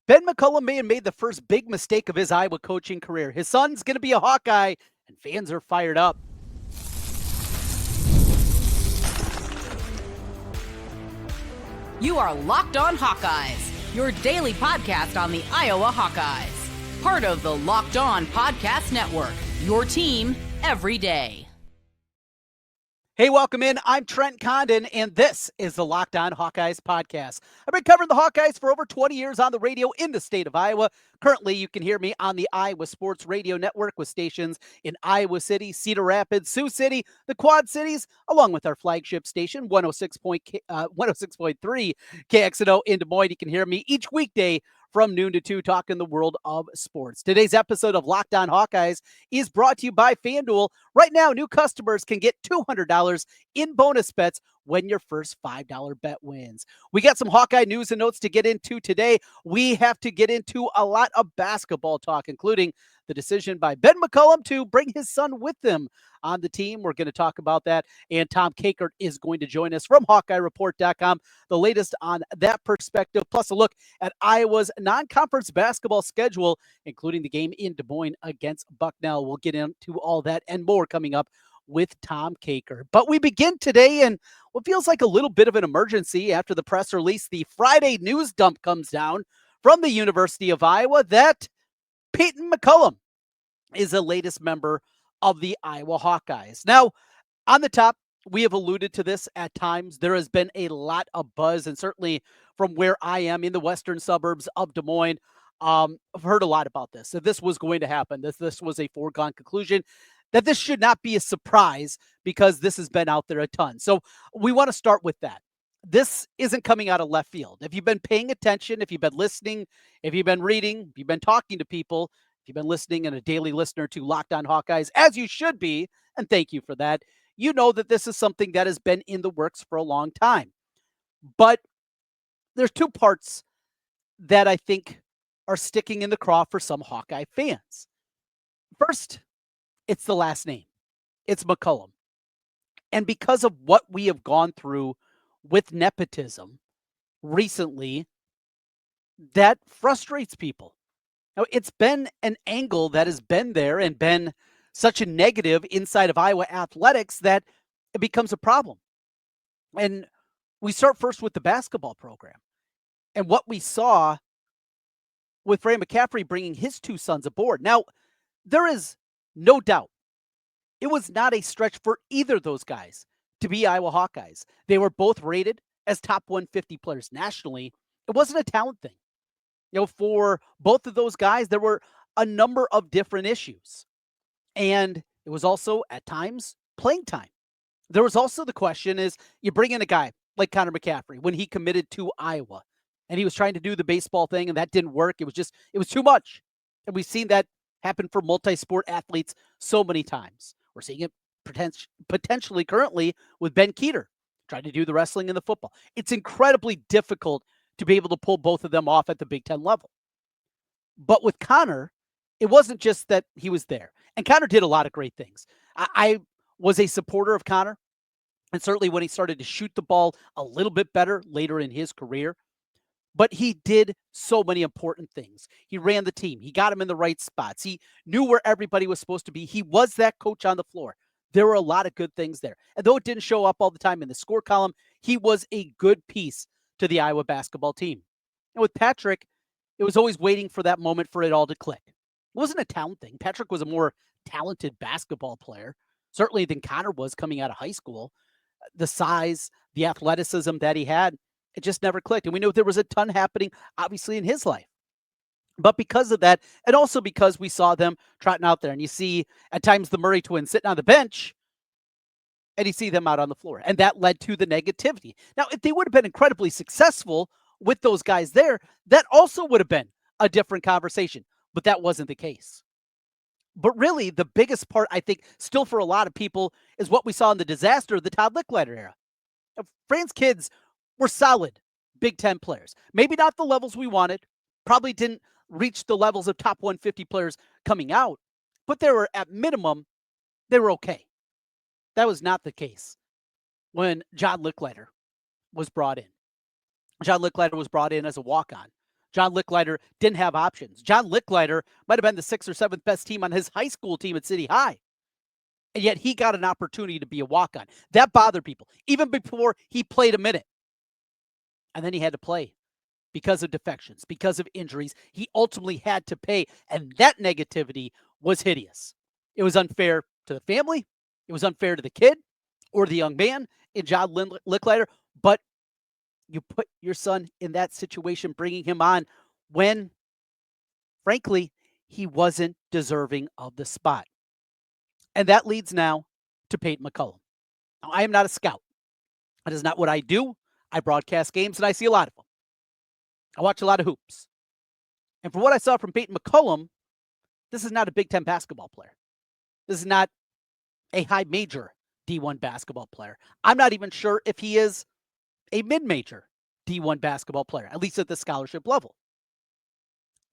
Ben McCollum may have made the first big mistake of his Iowa coaching career. His son's going to be a Hawkeye, and fans are fired up. You are Locked On Hawkeyes, your daily podcast on the Iowa Hawkeyes. Part of the Locked On Podcast Network, your team every day. Hey, welcome in. I'm Trent Condon, and this is the Locked On Hawkeyes podcast. I've been covering the Hawkeyes for over 20 years on the radio in the state of Iowa. Currently, you can hear me on the Iowa Sports Radio Network with stations in Iowa City, Cedar Rapids, Sioux City, the Quad Cities, along with our flagship station, 106.3 KXNO in Des Moines. You can hear me each weekday from noon to 2, talking the world of sports. Today's episode of Locked On Hawkeyes is brought to you by FanDuel. Right now, new customers can get $200 in bonus bets when your first $5 bet wins. We got some Hawkeye news and notes to get into today. We have to get into a lot of basketball talk, including the decision by Ben McCollum to bring his son with him on the team. We're going to talk about that. And Tom Kakert is going to join us from HawkeyeReport.com. The latest on that perspective, plus a look at Iowa's non-conference basketball schedule, including the game in Des Moines against Bucknell. We'll get into all that and more coming up with Tom Kakert. But we begin today in what feels like a little bit of an emergency after the press release. The Friday news dump comes down from the University of Iowa that Peyton McCollum is the latest member of the Iowa Hawkeyes. Now, on the top, we have alluded to this at times. There has been a lot of buzz, and certainly from where I am in the western suburbs of Des Moines, I've heard a lot about this. If this was going to happen, this was a foregone conclusion, that this should not be a surprise because this has been out there a ton. So we want to start with that. This isn't coming out of left field. If you've been paying attention, if you've been listening, if you've been reading, if you've been talking to people, if you've been listening and a daily listener to Locked On Hawkeyes, as you should be, and thank you for that, you know that this is something that has been in the works for a long time. But there's two parts that I think are sticking in the craw for some Hawkeye fans. First, it's the last name. It's McCollum. And because of what we have gone through with nepotism recently, that frustrates people. Now, it's been an angle that has been there and been such a negative inside of Iowa athletics that it becomes a problem. And we start first with the basketball program. And what we saw with McCaffery bringing his two sons aboard. Now, there is no doubt it was not a stretch for either of those guys to be Iowa Hawkeyes. They were both rated as top 150 players nationally. It wasn't a talent thing. For both of those guys, there were a number of different issues. And it was also, at times, playing time. There was also the question is, you bring in a guy like Connor McCaffery when he committed to Iowa, and he was trying to do the baseball thing, and that didn't work. It was too much. And we've seen that happen for multi-sport athletes so many times. We're seeing it potentially currently with Ben McCaffery trying to do the wrestling and the football. It's incredibly difficult to be able to pull both of them off at the Big Ten level. But with Connor, it wasn't just that he was there. And Connor did a lot of great things. I was a supporter of Connor, and certainly when he started to shoot the ball a little bit better later in his career. But he did so many important things. He ran the team. He got him in the right spots. He knew where everybody was supposed to be. He was that coach on the floor. There were a lot of good things there. And though it didn't show up all the time in the score column, he was a good piece to the Iowa basketball team. And with Patrick, it was always waiting for that moment for it all to click. It wasn't a talent thing. Patrick was a more talented basketball player, certainly than Connor was coming out of high school. The size, the athleticism that he had, it just never clicked. And we know there was a ton happening, obviously, in his life. But because of that, and also because we saw them trotting out there, and you see at times the Murray twins sitting on the bench, and you see them out on the floor. And that led to the negativity. Now, if they would have been incredibly successful with those guys there, that also would have been a different conversation. But that wasn't the case. But really, the biggest part, I think, still for a lot of people, is what we saw in the disaster of the Todd Licklider era. Now, Fran's kids were solid Big Ten players. Maybe not the levels we wanted. Probably didn't reach the levels of top 150 players coming out. But they were, at minimum, they were okay. That was not the case when John Licklider was brought in. John Licklider was brought in as a walk-on John Licklider didn't have options. John Licklider might have been the 6th or 7th best team on his high school team at City High. And yet he got an opportunity to be a walk-on. That bothered people, even before he played a minute. And then he had to play because of defections, because of injuries. He ultimately had to pay, and that negativity was hideous. It was unfair to the family. It was unfair to the kid or the young man in John Licklider. But you put your son in that situation, bringing him on when, frankly, he wasn't deserving of the spot. And that leads now to Peyton McCollum. Now, I am not a scout. That is not what I do. I broadcast games, and I see a lot of them. I watch a lot of hoops. And from what I saw from Peyton McCollum, this is not a Big Ten basketball player. This is not a high major D1 basketball player. I'm not even sure if he is a mid-major D1 basketball player, at least at the scholarship level.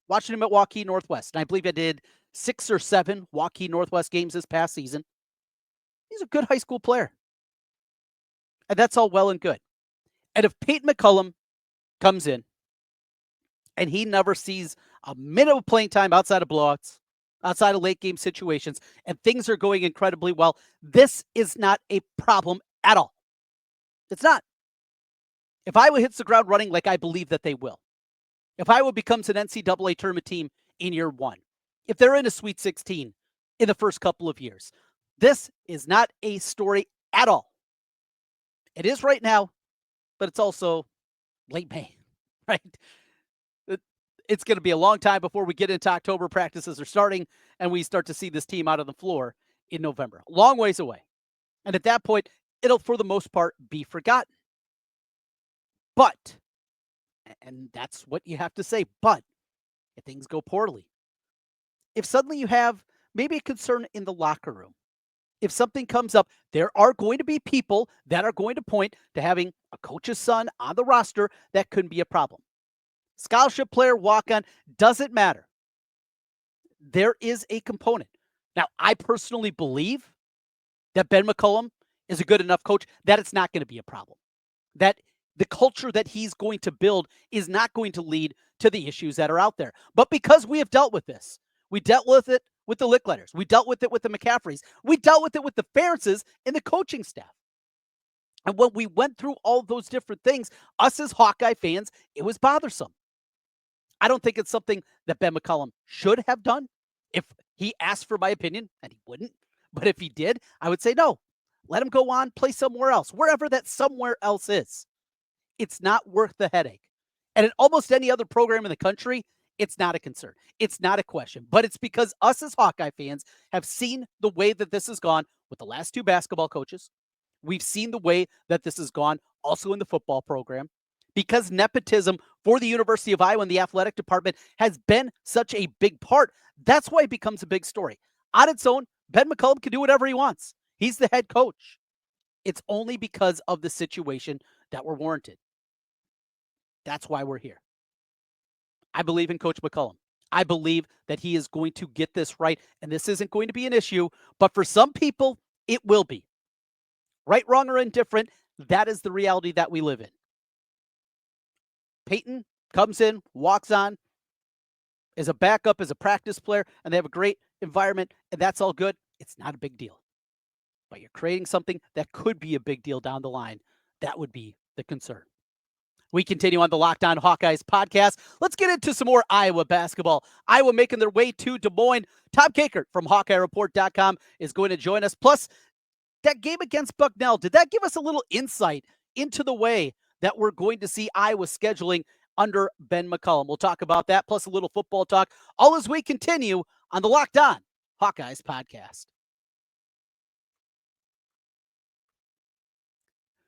Watching him at Hawkeye Northwest, and I believe I did 6 or 7 Hawkeye Northwest games this past season. He's a good high school player. And that's all well and good. And if Peyton McCollum comes in and he never sees a minute of playing time outside of blowouts, outside of late game situations, and things are going incredibly well, this is not a problem at all. It's not. If Iowa hits the ground running like I believe that they will, if Iowa becomes an NCAA tournament team in year 1, if they're in a Sweet 16 in the first couple of years, this is not a story at all. It is right now, but it's also late May, right? It's going to be a long time before we get into October. Practices are starting, and we start to see this team out on the floor in November. Long ways away. And at that point, it'll, for the most part, be forgotten. But, and that's what you have to say, but if things go poorly, if suddenly you have maybe a concern in the locker room, if something comes up, there are going to be people that are going to point to having a coach's son on the roster that couldn't be a problem. Scholarship player, walk-on, doesn't matter. There is a component. Now, I personally believe that Ben McCollum is a good enough coach that it's not going to be a problem. That the culture that he's going to build is not going to lead to the issues that are out there. But because we have dealt with this, we dealt with it with the Licklighters, we dealt with it with the McCafferys, we dealt with it with the Ferentzes and the coaching staff. And when we went through all those different things, us as Hawkeye fans, it was bothersome. I don't think it's something that Ben McCollum should have done. If he asked for my opinion, and he wouldn't, but if he did, I would say no. Let him go on, play somewhere else, wherever that somewhere else is. It's not worth the headache. And in almost any other program in the country, it's not a concern. It's not a question. But it's because us as Hawkeye fans have seen the way that this has gone with the last 2 basketball coaches. We've seen the way that this has gone also in the football program. Because nepotism for the University of Iowa and the athletic department has been such a big part, that's why it becomes a big story. On its own, Ben McCollum can do whatever he wants. He's the head coach. It's only because of the situation that we're warranted. That's why we're here. I believe in Coach McCollum. I believe that he is going to get this right, and this isn't going to be an issue, but for some people, it will be. Right, wrong, or indifferent, that is the reality that we live in. Peyton comes in, walks on, is a backup, is a practice player, and they have a great environment, and that's all good. It's not a big deal. But you're creating something that could be a big deal down the line. That would be the concern. We continue on the Locked On Hawkeyes podcast. Let's get into some more Iowa basketball. Iowa making their way to Des Moines. Tom Kakert from HawkeyeReport.com is going to join us. Plus, that game against Bucknell, did that give us a little insight into the way that we're going to see Iowa scheduling under Ben McCollum? We'll talk about that, plus a little football talk, all as we continue on the Locked On Hawkeyes podcast.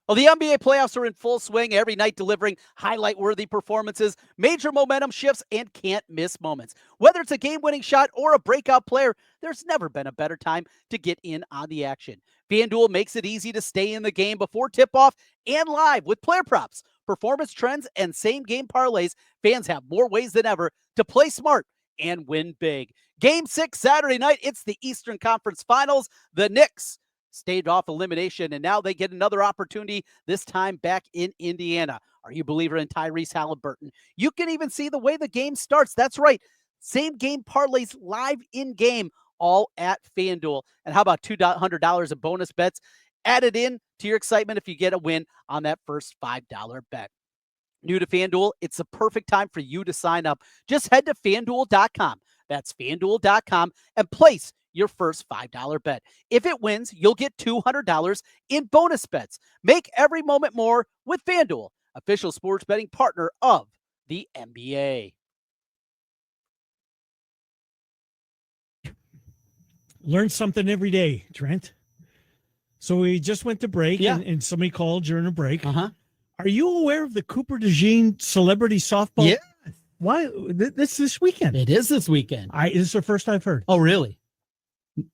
Well, the NBA playoffs are in full swing every night, delivering highlight-worthy performances, major momentum shifts, and can't-miss moments. Whether it's a game-winning shot or a breakout player, there's never been a better time to get in on the action. FanDuel makes it easy to stay in the game before tip-off and live with player props, performance trends, and same-game parlays. Fans have more ways than ever to play smart and win big. Game 6 Saturday night, it's the Eastern Conference Finals. The Knicks staved off elimination, and now they get another opportunity, this time back in Indiana. Are you a believer in Tyrese Halliburton? You can even see the way the game starts. That's right. Same game parlays live in game, all at FanDuel. And how about $200 of bonus bets added in to your excitement if you get a win on that first $5 bet? New to FanDuel, it's the perfect time for you to sign up. Just head to FanDuel.com. That's FanDuel.com and place your first $5 bet. If it wins, you'll get $200 in bonus bets. Make every moment more with FanDuel, official sports betting partner of the NBA. Learn something every day, Trent. So we just went to break, and somebody called during a break. Uh-huh. Are you aware of the Cooper DeJean celebrity softball? Yeah. Why? This weekend. It is this weekend. This is the first I've heard. Oh, really?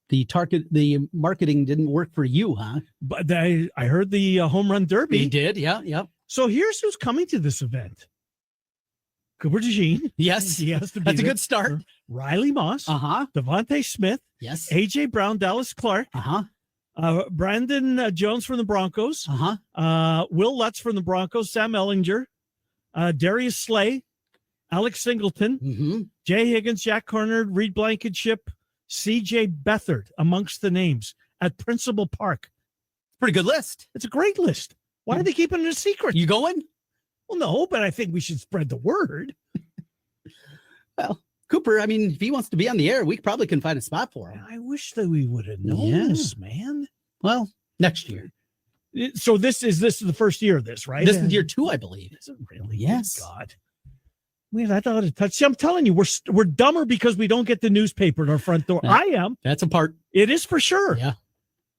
The marketing didn't work for you, huh? But I heard the home run derby. He did, yeah. So here's who's coming to this event. Cooper DeJean. Yes. He has to be That's there. a good start. Riley Moss. Uh-huh. Devontae Smith. Yes. A.J. Brown, Dallas Clark. Uh-huh. Brandon Jones from the Broncos. Uh-huh. Will Lutz from the Broncos. Sam Ellinger. Darius Slay. Alex Singleton. Mm-hmm. Jay Higgins, Jack Conard, Reed Blankenship, C.J. Beathard amongst the names at Principal Park. Pretty good list. It's a great list. Why are they keeping it a secret? You going? Well, no, but I think we should spread the word. Well, Cooper, I mean, if he wants to be on the air, we probably can find a spot for him. I wish that we would have known this, man. Well, next year. So this is the first year of this, right? This is year 2, I believe. Is it really? Yes. Oh, God. Man, I thought it touched. See, I'm telling you, we're dumber because we don't get the newspaper at our front door. I am. That's a part. It is for sure. Yeah.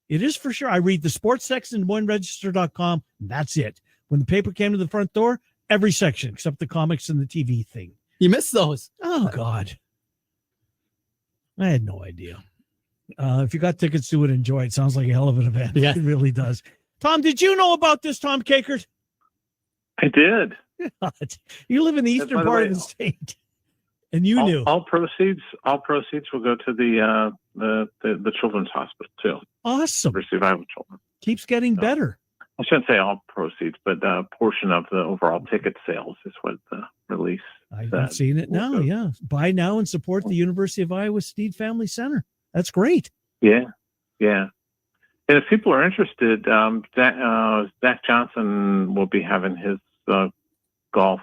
It is for sure. I read the sports section, DesMoinesRegister.com. That's it. When the paper came to the front door, every section except the comics and the TV thing. You missed those. Oh, God. I had no idea. If you got tickets to it, enjoy it. Sounds like a hell of an event. Yeah. It really does. Tom, did you know about this, Tom Kakert? I did. You live in the eastern part of the state, and you knew. All proceeds will go to the children's hospital too. Awesome. University of Iowa children. Keeps getting better. I shouldn't say all proceeds, but a portion of the overall ticket sales is what the release. I've seen it now. Yeah, buy now and support the University of Iowa Steed Family Center. That's great. Yeah. And if people are interested, Zach Johnson will be having his golf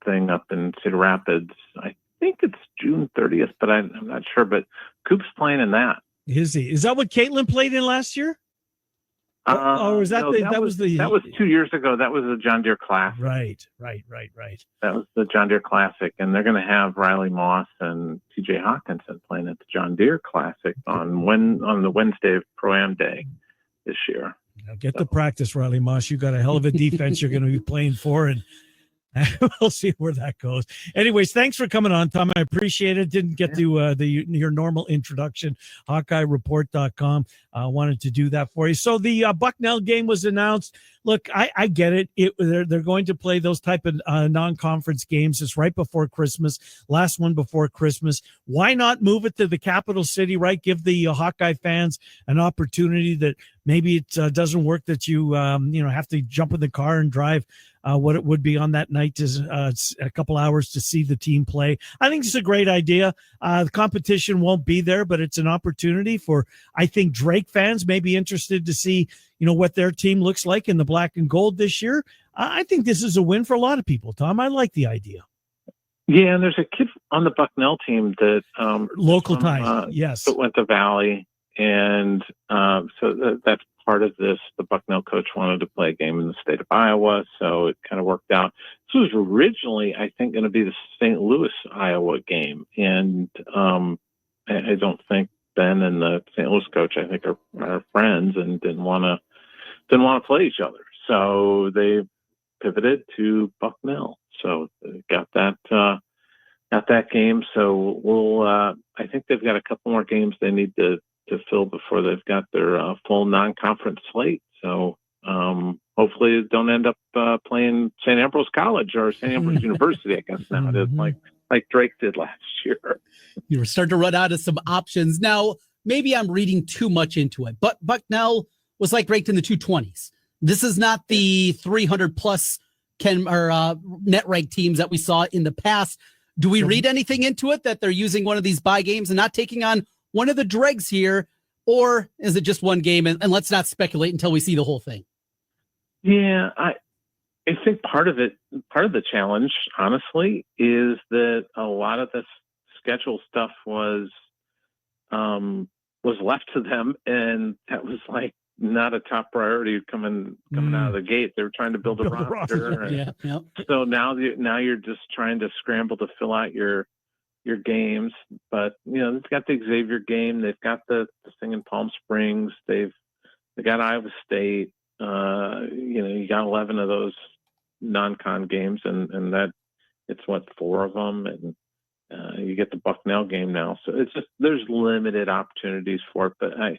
thing up in Cedar Rapids. I think it's June 30th, but I'm not sure. But Coop's playing in that. Is he? Is that what Caitlin played in last year? Or was that no, that was 2 years ago? That was the John Deere Classic. Right. That was the John Deere Classic, and they're going to have Riley Moss and T.J. Hawkinson playing at the John Deere Classic on the Wednesday of Pro-Am Day this year. Now get to practice, Riley Moss. You got a hell of a defense you're going to be playing for, and we'll see where that goes. Anyways, thanks for coming on, Tom. I appreciate it. Didn't get to your normal introduction. HawkeyeReport.com. Wanted to do that for you. So the Bucknell game was announced. Look, I get it. They're going to play those type of non-conference games. It's right before Christmas. Last one before Christmas. Why not move it to the capital city, right? Give the Hawkeye fans an opportunity that maybe it doesn't work, that you have to jump in the car and drive what it would be on that night to a couple hours to see the team play. I think it's a great idea. The competition won't be there, but it's an opportunity for, I think, Drake fans may be interested to see, what their team looks like in the black and gold this year. I think this is a win for a lot of people, Tom. I like the idea. Yeah, and there's a kid on the Bucknell team that local ties, yes, that went to Valley, and so that's part of this. The Bucknell coach wanted to play a game in the state of Iowa, so it kind of worked out. This was originally, I think, going to be the St. Louis, Iowa game, and I don't think Ben and the St. Louis coach, I think, are friends and didn't want to play each other, so they pivoted to Bucknell. So they got that game. So we'll. I think they've got a couple more games they need to fill before they've got their full non-conference slate. So hopefully they don't end up playing St. Ambrose College or St. Ambrose University, I guess now it is, like Drake did last year. You were starting to run out of some options. Now, maybe I'm reading too much into it, but Bucknell was like ranked in the 220s. This is not the 300 plus net ranked teams that we saw in the past. Do we read anything into it that they're using one of these bye games and not taking on one of the dregs here? Or is it just one game? And let's not speculate until we see the whole thing. Yeah, I think part of the challenge, honestly, is that a lot of the schedule stuff was left to them, and that was like not a top priority coming out of the gate. They were trying to build a roster. And so now you're just trying to scramble to fill out your games. But they've got the Xavier game, they've got the thing in Palm Springs, they got Iowa State. You got 11 of those non-con games, and that it's 4 of them, and you get the Bucknell game now. So it's just there's limited opportunities for it. But I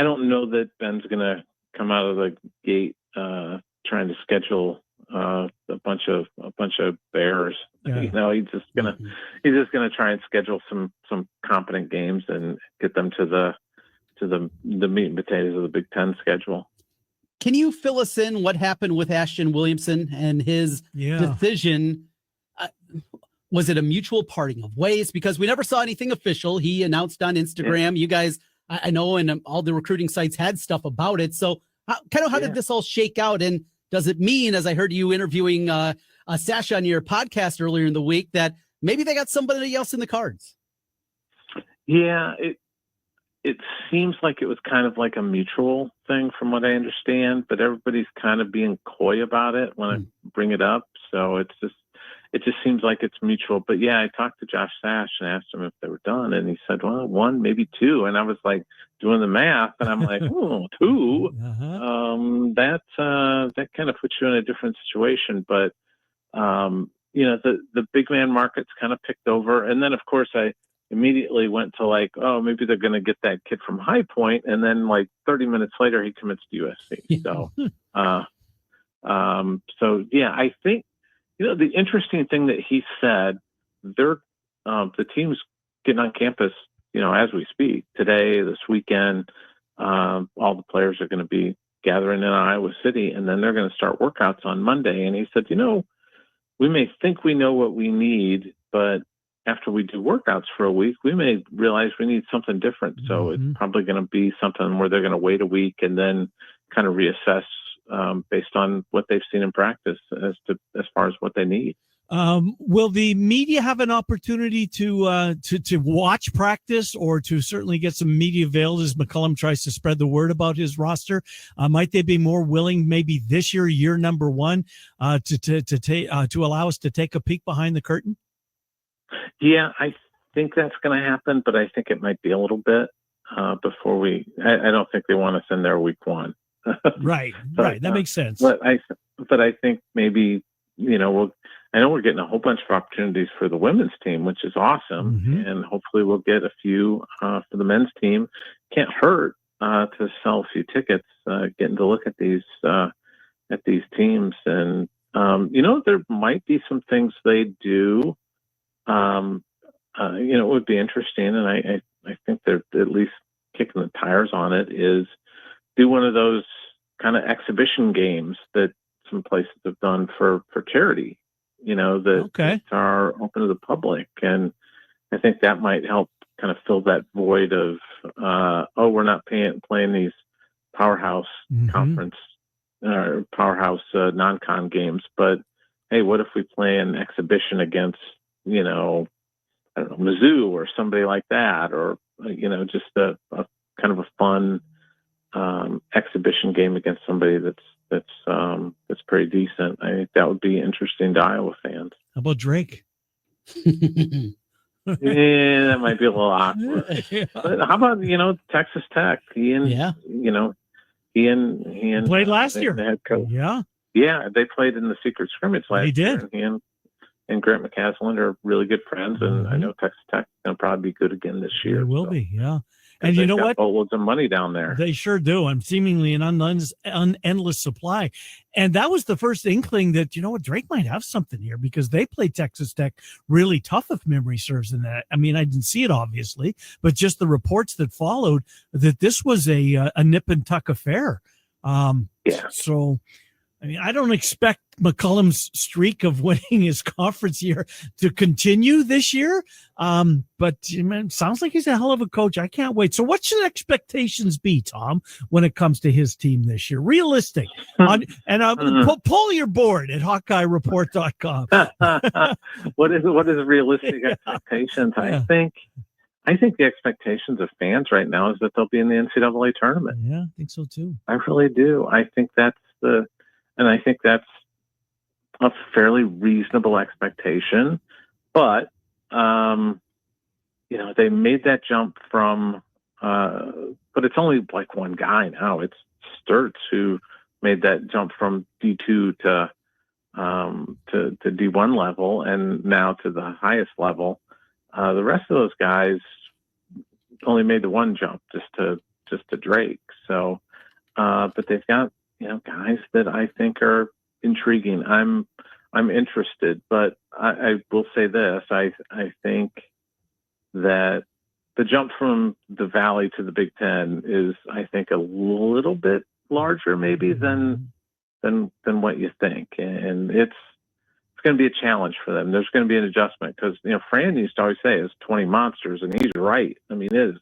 don't know that Ben's going to come out of the gate trying to schedule a bunch of bears. Yeah. He's just gonna try and schedule some competent games and get them to the meat and potatoes of the Big Ten schedule. Can you fill us in what happened with Ashton Williamson and his decision? Was it a mutual parting of ways? Because we never saw anything official. He announced on Instagram. You guys, I know, and all the recruiting sites had stuff about it. So how did this all shake out? And does it mean, as I heard you interviewing Sasha on your podcast earlier in the week, that maybe they got somebody else in the cards? Yeah, it seems like it was kind of like a mutual thing from what I understand, but everybody's kind of being coy about it when I bring it up. So it just seems like it's mutual. But yeah, I talked to Josh Sash and asked him if they were done, and he said, well, 1, maybe 2. And I was like doing the math, and I'm like, 2. That kind of puts you in a different situation. But the big man market's kind of picked over, and then of course I immediately went to like, oh, maybe they're going to get that kid from High Point, and then like 30 minutes later he commits to USC. So yeah, I think the interesting thing that he said, the team's getting on campus, as we speak today, this weekend. All the players are going to be gathering in Iowa City, and then they're going to start workouts on Monday. And he said, we may think we know what we need, but after we do workouts for a week, we may realize we need something different. So it's probably going to be something where they're going to wait a week and then kind of reassess based on what they've seen in practice as far as what they need. Will the media have an opportunity to watch practice, or to certainly get some media veiled as McCollum tries to spread the word about his roster? Might they be more willing, maybe this year number 1, to allow us to take a peek behind the curtain? Yeah, I think that's going to happen, but I think it might be a little bit before I don't think they want us in there week 1. Right. That makes sense. But I think maybe, I know we're getting a whole bunch of opportunities for the women's team, which is awesome. And hopefully we'll get a few for the men's team. Can't hurt to sell a few tickets, getting to look at these teams. And, there might be some things they do. It would be interesting, and I think they're at least kicking the tires on it, is do one of those kind of exhibition games that some places have done for charity, that are open to the public. And I think that might help kind of fill that void of, we're not playing these powerhouse conference or powerhouse non-con games, but hey, what if we play an exhibition against, I don't know, Mizzou or somebody like that, or, just a kind of a fun exhibition game against somebody that's pretty decent. I think that would be interesting to Iowa fans. How about Drake? Yeah, that might be a little awkward. But how about, Texas Tech? He and played last year. The head coach. Yeah, they played in the secret scrimmage last year. He and Grant McCasland are really good friends, and I know Texas Tech is going to probably be good again this year. It will be, yeah. And you know what? Boatloads of money down there. They sure do. I'm seemingly an endless supply. And that was the first inkling that, you know what, Drake might have something here, because they played Texas Tech really tough, if memory serves, in that. I mean, I didn't see it, obviously, but just the reports that followed, that this was a nip and tuck affair. So, I mean, I don't expect McCollum's streak of winning his conference year to continue this year. But man, sounds like he's a hell of a coach. I can't wait. So what should expectations be, Tom, when it comes to his team this year? Realistic. Pull your board at HawkeyeReport.com. What is realistic expectations? Yeah. I think the expectations of fans right now is that they'll be in the NCAA tournament. Yeah, I think so too. I really do. I think that's a fairly reasonable expectation, but they made that jump from, but it's only like one guy now. It's Sturts who made that jump from D2 to D1 level, and now to the highest level. The rest of those guys only made the one jump, just to Drake. So, but they've got guys that I think are intriguing. I'm interested, but I will say this: I think that the jump from the Valley to the Big Ten is, I think, a little bit larger maybe than what you think, and it's going to be a challenge for them. There's going to be an adjustment, because Fran used to always say it's 20 monsters, and he's right. I mean, it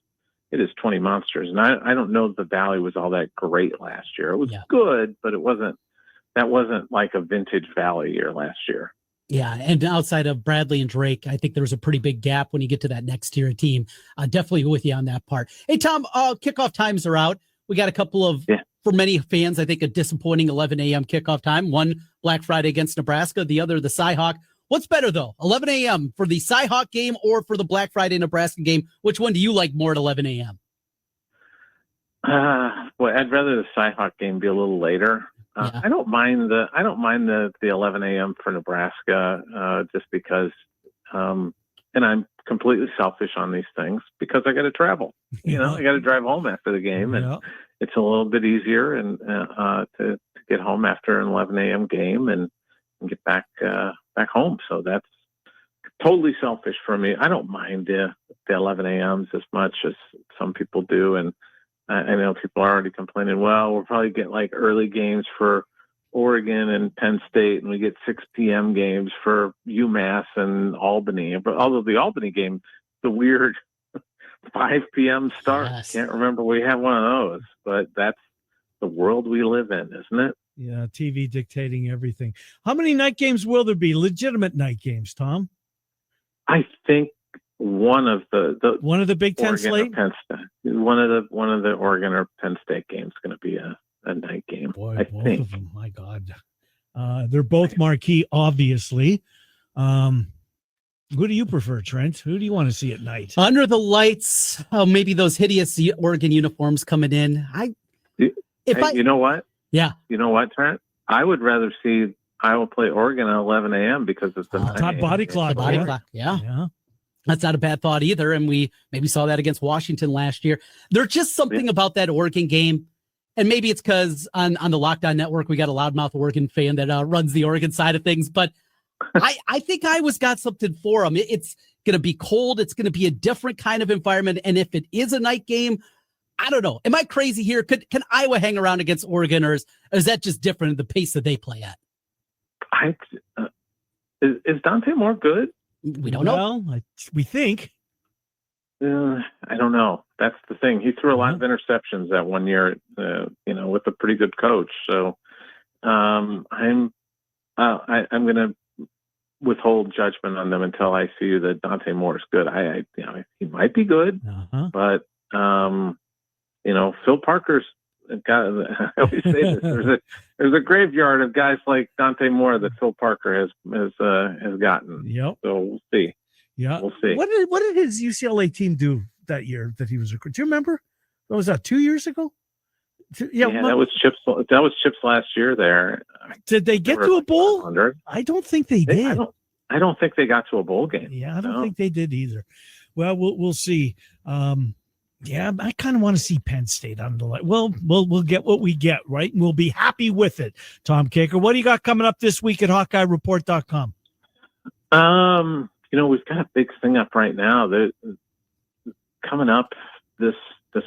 is 20 monsters, and I don't know that the Valley was all that great last year. It was good, but that wasn't like a vintage Valley year last year. Yeah, and outside of Bradley and Drake, I think there was a pretty big gap when you get to that next tier team. Definitely with you on that part. Hey, Tom, kickoff times are out. We got a couple of, for many fans, I think, a disappointing 11 a.m. kickoff time. One, Black Friday against Nebraska. The other, the Cyhawk. What's better, though, 11 a.m. for the Cyhawk game or for the Black Friday Nebraska game? Which one do you like more at 11 a.m.? Well, I'd rather the Cyhawk game be a little later. I don't mind the 11 a.m. for Nebraska, just because, and I'm completely selfish on these things, because I got to travel. I got to drive home after the game, and it's a little bit easier and to get home after an 11 a.m. game and get back home. So that's totally selfish for me. I don't mind the 11 a.m.s as much as some people do, and I know people are already complaining, well, we'll probably get like early games for Oregon and Penn State, and we get 6 p.m. games for UMass and Albany. But although the Albany game, the weird 5 p.m. start, can't remember we had one of those, but that's the world we live in, isn't it? Yeah, TV dictating everything. How many night games will there be? Legitimate night games, Tom? I think one of the Big Ten slate, one of the Oregon or Penn State games going to be a night game. Boy, I both think. of them, my God, they're both marquee, obviously. Who do you prefer, Trent? Who do you want to see at night? Under the lights, maybe those hideous Oregon uniforms coming in. You know what? Yeah. You know what, Trent? I would rather see Iowa play Oregon at 11 a.m. because it's the top body clock. Yeah. That's not a bad thought either. And we maybe saw that against Washington last year. There's just something about that Oregon game. And maybe it's because on the Lockdown Network, we got a loudmouth Oregon fan that runs the Oregon side of things. But I think Iowa's got something for them. It's going to be cold. It's going to be a different kind of environment. And if it is a night game, I don't know. Am I crazy here? Can Iowa hang around against Oregon, or is that just different in the pace that they play at? Is Dante Moore good? We don't know. Well, we think. I don't know. That's the thing. He threw a lot of interceptions that one year, with a pretty good coach. So I'm going to withhold judgment on them until I see that Dante Moore is good. He might be good, but Phil Parker's got. I always say this. There's a graveyard of guys like Dante Moore that Phil Parker has gotten. Yep. So we'll see. Yeah, we'll see. What did his UCLA team do that year that he was recruited? Do you remember? What was that, 2 years ago? Yeah, that was Chip's last year there. Did they get to a bowl? I don't think they did. I don't think they got to a bowl game. Yeah, I don't think they did either. Well, we'll see. Yeah, I kind of want to see Penn State on the line. Well, we'll get what we get, right? And we'll be happy with it. Tom Kakert, what do you got coming up this week at HawkeyeReport.com? We've got a big thing up right now. Coming up this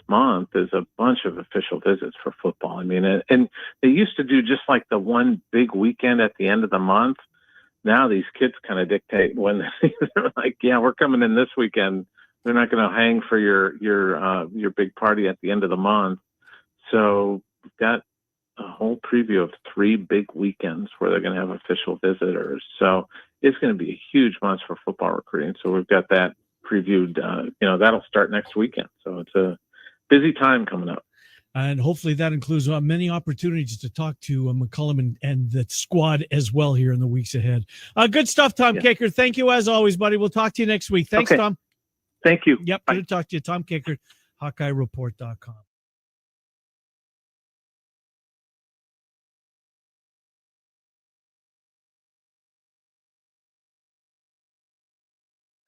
month is a bunch of official visits for football. I mean, and they used to do just like the one big weekend at the end of the month. Now these kids kind of dictate when they're like, yeah, we're coming in this weekend. They're not going to hang for your big party at the end of the month. So we've got a whole preview of 3 big weekends where they're going to have official visitors. So it's going to be a huge month for football recruiting. So we've got that previewed. That'll start next weekend. So it's a busy time coming up. And hopefully that includes many opportunities to talk to McCollum and the squad as well here in the weeks ahead. Good stuff, Tom Kakert. Thank you as always, buddy. We'll talk to you next week. Thanks, okay. Tom. Thank you. Yep, good to talk to you. Tom Kakert, HawkeyeReport.com.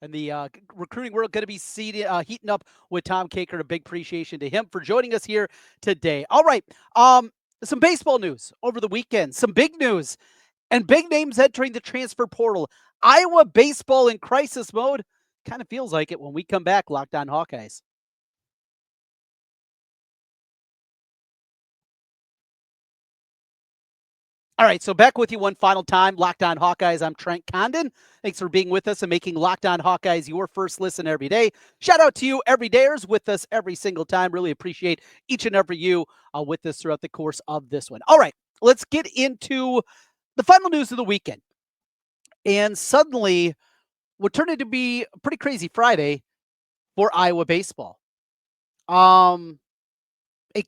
And the recruiting world going to be heating up with Tom Kakert. A big appreciation to him for joining us here today. All right, some baseball news over the weekend. Some big news and big names entering the transfer portal. Iowa baseball in crisis mode. Kind of feels like it when we come back. Locked On Hawkeyes. All right, so back with you one final time. Locked On Hawkeyes, I'm Trent Condon. Thanks for being with us and making Locked On Hawkeyes your first listen every day. Shout out to you, everydayers, with us every single time. Really appreciate each and every you with us throughout the course of this one. All right, let's get into the final news of the weekend. And suddenly, what turned out to be a pretty crazy Friday for Iowa baseball. A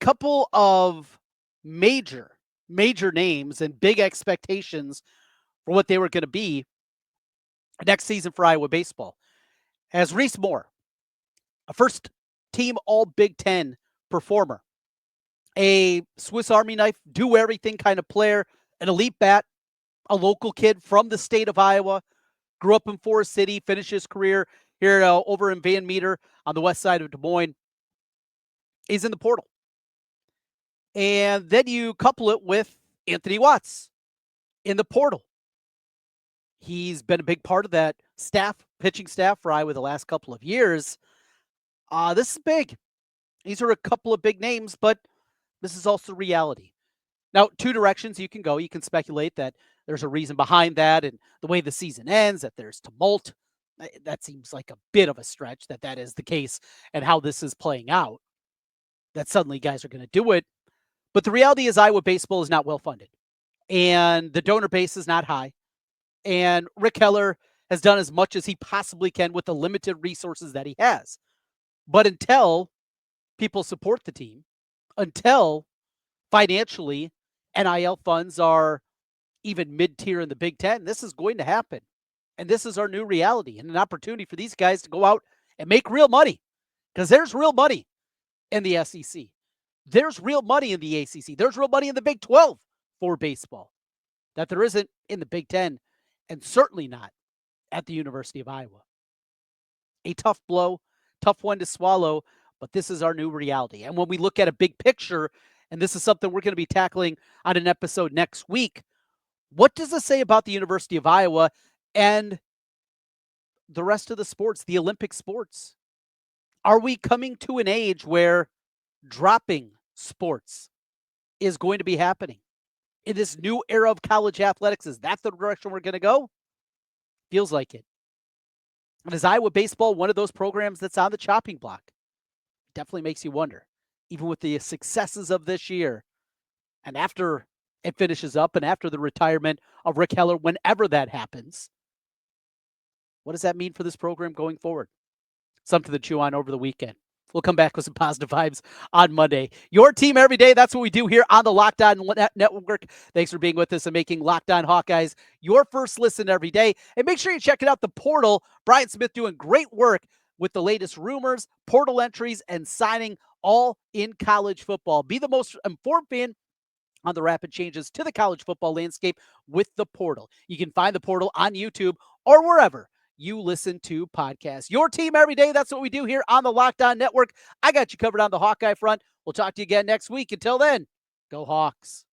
couple of major names and big expectations for what they were going to be next season for Iowa baseball. As Reese Moore, a first team all Big Ten performer, a Swiss Army knife, do everything kind of player, an elite bat, a local kid from the state of Iowa, grew up in Forest City, finished his career here over in Van Meter on the west side of Des Moines. He's in the portal. And then you couple it with Anthony Watts in the portal. He's been a big part of that pitching staff for Iowa the last couple of years. This is big. These are a couple of big names, but this is also reality. Now, 2 directions you can go. You can speculate that there's a reason behind that and the way the season ends, that there's tumult. That seems like a bit of a stretch that is the case and how this is playing out, that suddenly guys are going to do it. But the reality is Iowa baseball is not well funded and the donor base is not high. And Rick Heller has done as much as he possibly can with the limited resources that he has. But until people support the team, until financially NIL funds are even mid-tier in the Big Ten, this is going to happen. And this is our new reality and an opportunity for these guys to go out and make real money, because there's real money in the SEC. There's real money in the ACC. There's real money in the Big 12 for baseball that there isn't in the Big Ten, and certainly not at the University of Iowa. A tough blow, tough one to swallow, but this is our new reality. And when we look at a big picture, and this is something we're going to be tackling on an episode next week, what does this say about the University of Iowa and the rest of the sports, the Olympic sports? Are we coming to an age where dropping sports is going to be happening in this new era of college athletics? Is that the direction we're going to go? Feels like it. And is Iowa baseball one of those programs that's on the chopping block? Definitely makes you wonder, even with the successes of this year and after it finishes up and after the retirement of Rick Heller, whenever that happens, what does that mean for this program going forward? Something to chew on over the weekend. We'll come back with some positive vibes on Monday. Your team every day. That's what we do here on the Locked On Network. Thanks for being with us and making Locked On Hawkeyes your first listen every day. And make sure you check it out, the portal. Brian Smith doing great work with the latest rumors, portal entries, and signing all in college football. Be the most informed fan on the rapid changes to the college football landscape with the portal. You can find the portal on YouTube or wherever you listen to podcasts. Your team every day. That's what we do here on the Locked On Network. I got you covered on the Hawkeye front. We'll talk to you again next week. Until then, go Hawks.